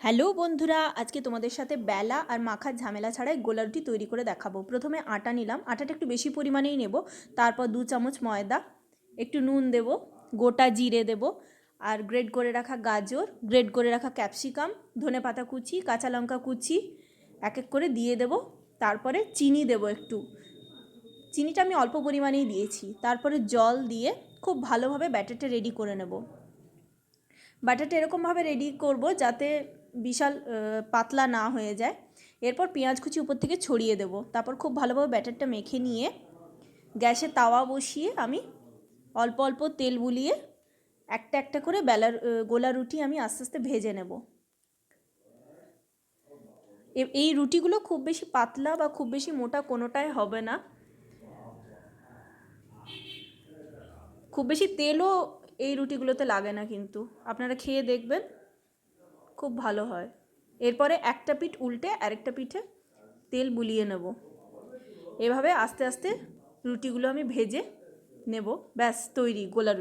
Hello বন্ধুরা, আজকে তোমাদের সাথে বেলা আর মাখার ঝামেলা ছাড়াই গোলা রুটি তৈরি করে দেখাবো। প্রথমে আটা নিলাম, আটাটা একটু বেশি পরিমাণেই নেব। তারপর 2 চামচ ময়দা, একটু নুন দেব, গোটা জিরে দেব, আর গ্রেট করে রাখা গাজর, গ্রেট করে রাখা ক্যাপসিকাম, ধনেপাতা কুচি, কাঁচা লঙ্কা কুচি এক এক করে দিয়ে দেব। তারপরে চিনি দেব একটু, চিনিটা আমি অল্প পরিমাণেই দিয়েছি। তারপরে জল দিয়ে খুব ভালোভাবে ব্যাটারটা রেডি করে নেব। ব্যাটারটা এরকমভাবে রেডি করব যাতে বিশাল পাতলা না হয়ে যায়। এরপর পেঁয়াজ কুচি উপর থেকে ছড়িয়ে দেব। তারপর খুব ভালোভাবে ব্যাটারটা মেখে নিয়ে গ্যাসে তাওয়া বসিয়ে আমি অল্প অল্প তেল বুলিয়ে একটা একটা করে গোলা রুটি আমি আস্তে আস্তে ভেজে নেব। এই রুটিগুলো খুব বেশি পাতলা বা খুব বেশি মোটা কোনোটাই হবে না। খুব বেশি তেলও এই রুটিগুলোতে লাগে না, কিন্তু আপনারা খেয়ে দেখবেন, খুব ভালো হয়। এরপরে একটা পিঠ উল্টে আরেকটা পিঠে তেল বুলিয়ে নেব। এভাবে আস্তে আস্তে রুটিগুলো আমি ভেজে নেব। ব্যাস তৈরি গোলা রুটি।